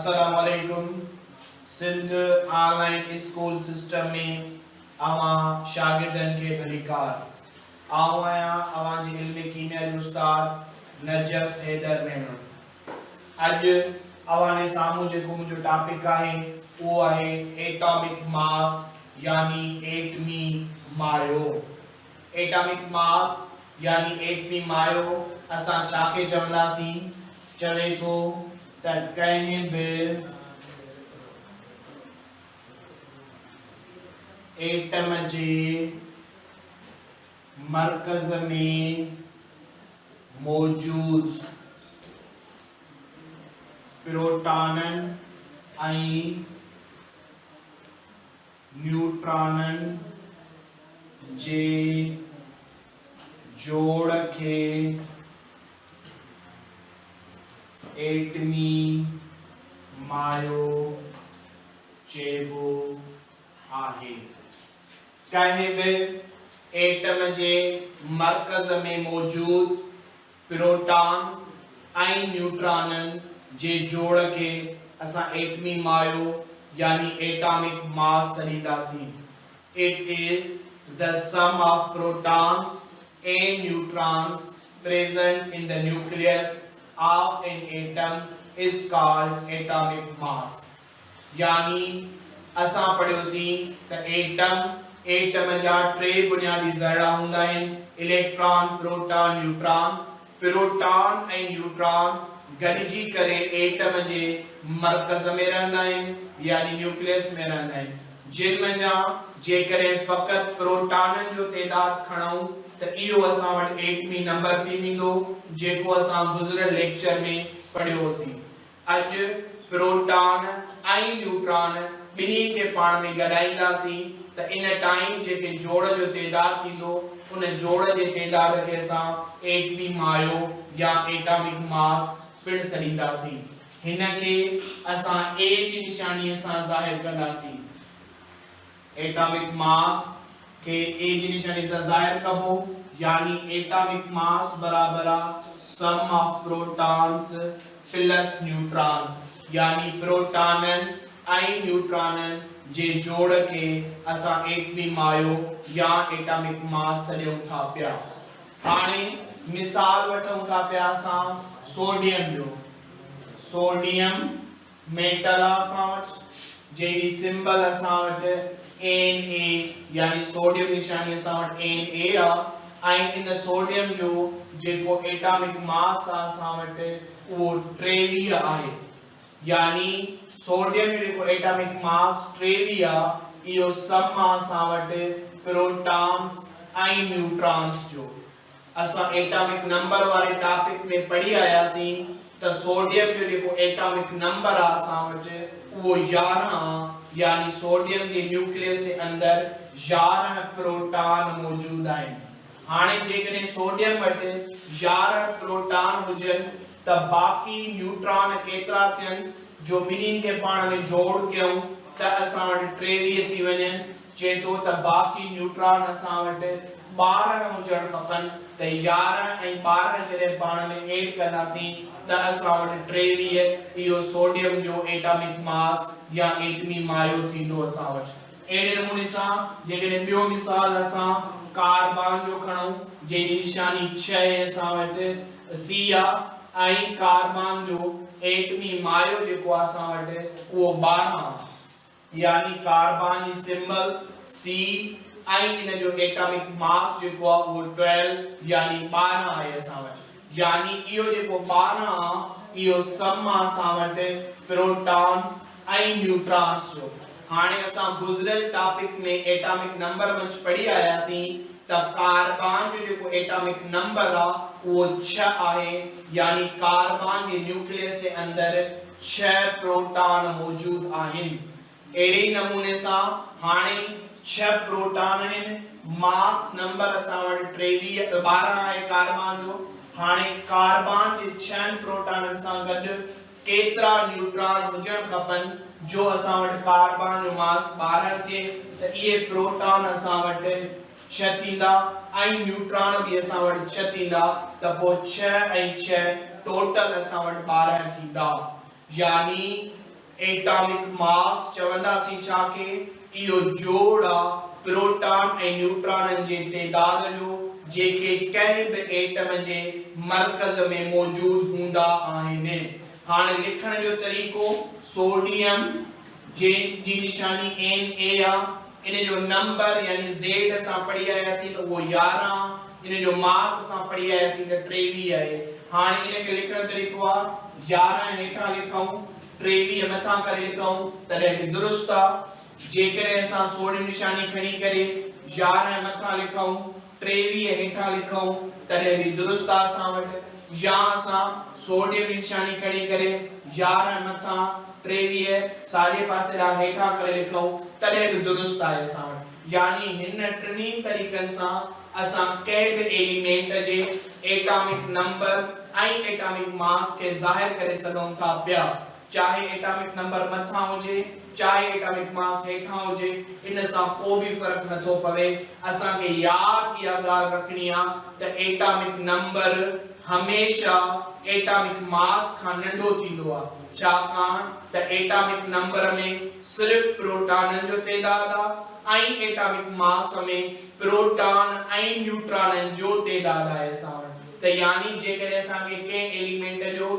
अस्सलाम वालेकुम। Sindh online school system में आवां शागिर्दन के भलीकार आवां आवां जी इल्म कीमिया जो उस्ताद नजफ हैदर मेमन। आज आवां ने सामू जेको मुझो टॉपिक है वो है एटॉमिक मास यानी एटमी मायो। एटॉमिक मास यानी एटमी मायो असां छाके चवंदासीं? चवे तो त कंहिं बि एटम जे मर्कज़ में मौजूद प्रोटॉनन ऐं न्यूट्रॉनन जे जोड़ के एटमी मायो चेबो आहे। कंहिं बि एटम जे मर्कज़ में मौजूद प्रोटॉन ऐं न्यूट्रॉनन जे जोड़ के असां एटमी मायो यानी एटॉमिक मास सॾींदासीं। It is the sum of protons and neutrons present in the nucleus of an atom is called atomic mass। यानी असां पढ़ियोसीं त एटम जा टे बुनियादी ज़रड़ा हूंदा आहिनि, इलेक्ट्रॉन, प्रोटॉन, न्यूट्रॉन। प्रोटॉन ऐं न्यूट्रॉन गॾिजी करे एटम जे मर्कज़ में रहंदा आहिनि यानी न्यूक्लियस में रहंदा आहिनि, जिनमें जा जेकॾहिं फ़क़त प्रोटॉनन जो तइदाद खणूं त इहो असां वटि एटमी नंबर थी वेंदो, जेको असां गुज़िरियल लेक्चर में पढ़ियो होसीं। अॼु प्रोटॉन ऐं न्यूट्रॉन ॿिन्ही खे पाण में गॾाईंदासीं त इन टाइम जेके जोड़ जो तइदाद थींदो उन जोड़ जे तइदाद खे असां एटमी मायो या एटॉमिक मास पिण सॾींदासीं। हिन खे असां ए जी निशानीअ सां ज़ाहिर कंदासीं। एटॉमिक मास के ए जी निशानी सां ज़ाहिर कबो यानी एटॉमिक मास बराबर आहे सम ऑफ प्रोटॉन्स प्लस न्यूट्रॉन्स, यानी प्रोटॉनन ऐं न्यूट्रॉनन जे जोड़ के असां एटमी मायो या एटॉमिक मास सॾियूं था पिया। हाणे मिसाल वठूं था पिया असां सोडियम जो। सोडियम मेटल असां वटि जहिड़ी सिंबल असां वटि Na यानी सोडियम निशानी असां वटि Na आहे ऐं इन सोडियम जो जेको एटॉमिक मास आहे असां वटि उहो 23 आहे। यानी सोडियम जो जेको एटॉमिक मास 23 आहे, इहो सम आहे असां वटि प्रोटॉन्स ऐं न्यूट्रॉन्स जो। असां एटॉमिक नंबर वारे टॉपिक में पढ़ी आयासीं त सोडियम जो जेको एटॉमिक नंबर आहे असां वटि उहो 11 आहे, यानी सोडियम जे न्यूक्लियस जे अंदर 11 प्रोटॉन मौजूद आहिनि। हाणे जेकॾहिं सोडियम वटि 11 प्रोटॉन हुजनि त बाक़ी न्यूट्रॉन केतिरा थियनि जो ॿिन्हिनि खे पाण में जोड़ कयूं त असां वटि 23 थी वञनि। चए थो त बाक़ी न्यूट्रॉन असां वटि 12 हुजण खपनि, त 11 ऐं 12 जॾहिं पाण में ऐड कंदासीं त असां वटि 23, इहो सोडियम जो एटॉमिक मास या एटमी मायो थींदो असां वटि। अहिड़े नमूने सां जेकॾहिं ॿियो मिसाल असां कार्बन जो खणूं जंहिंजी निशानी 6 असां वटि C आहे ऐं कार्बन जो एटमी मायो जेको आहे असां वटि उहो 12, यानी कार्बन जी सिंबल C ऐं इन जो एटॉमिक मास जेको आहे उहो 12 यानी 12 आहे असां वटि। यानी इहो जेको 12 आहे इहो सम आहे असां वटि प्रोटॉन्स ऐं न्यूट्रॉन्स जो। हाणे असां गुज़िरियल टॉपिक में एटॉमिक नंबर में पढ़ी आयासीं त कार्बन जो जेको एटॉमिक नंबर आहे उहो 6 आहे, यानी कार्बन जे न्यूक्लियस जे अंदर 6 प्रोटॉन मौजूद आहिनि। अहिड़े नमूने सां हाणे 6 प्रोटॉन आहिनि, मास नंबर असां वटि 12 आहे कार्बन जो। हाणे कार्बन जे 6 प्रोटॉनन सां गॾु केतिरा न्यूट्रॉन हुजण खपनि जो असां वटि कार्बन जो मास 12 थिए त इहे प्रोटॉन असां वटि 6 थींदा ऐं न्यूट्रॉन भी असां वटि 6 थींदा, त पोइ 6 ऐं 6 टोटल असां वटि 12 थींदा। यानी एटॉमिक मास चवंदासीं छा के इहो जोड़ आहे प्रोटॉन ऐं न्यूट्रॉननि जे तइदाद जो जेके कंहिं बि एटम जे मर्कज़ में मौजूद हूंदा आहिनि। हाणे लिखण जो तरीक़ो सोडियम जी निशानी Na आहे, इन जो नंबर यानी Z असां पढ़ी आयासीं त उहो 11, इन जो मास असां पढ़ी आयासीं त 23 आहे। हाणे इन खे लिखण जो तरीक़ो आहे 11 हेठां लिखूं 23 मथां करे लिखूं तॾहिं बि दुरुस्त आहे। जेकॾहिं असां सोडियम निशानी खणी करे 11 मथां लिखूं 23 हेठां लिखूं तॾहिं बि दुरुस्त आहे असां वटि, या असां सोडियम निशानी खणी करे 11 मथां 23 साॼे पासे ॾांहुं हेठां करे लिखूं तॾहिं बि दुरुस्त आहे असां वटि। यानी हिन टिनी तरीक़नि सां असां कंहिं बि एलिमेंट जे एटॉमिक नंबर ऐं एटॉमिक मास खे ज़ाहिर करे सघूं था पिया, चाहे एटॉमिक नंबर मथां हुजे चाहे एटॉमिक मास हेठां हुजे, इन सां को भी फर्क नथो पवे। असां खे याद इहा ॻाल्हि रखणी आहे त एटॉमिक नंबर हमेशा एटॉमिक मास खां नंढो थींदो आहे, छाकाणि त एटॉमिक नंबर में सिर्फ प्रोटॉननि जो तइदाद आहे ऐं एटॉमिक मास में प्रोटॉन ऐं न्यूट्रॉननि जो तइदाद आहे असां वटि। त यानी जेकॾहिं असां खे कंहिं एलिमेंट जो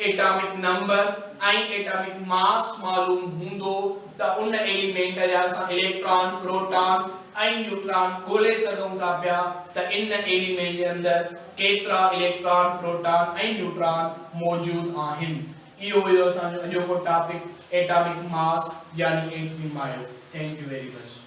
एटॉमिक नंबर ऐं एटॉमिक मास मालूम हूंदो त उन एलिमेंट जा असां इलेक्ट्रॉन प्रोटॉन ऐं न्यूट्रॉन ॻोल्हे सघूं था पिया त इन एलिमेंट जे अंदर केतिरा इलेक्ट्रॉन प्रोटॉन ऐं न्यूट्रॉन मौजूद आहिनि। इहो हुयो असांजो अॼोको टॉपिक एटॉमिक मास यानी एटमी मायो। Thank you very much.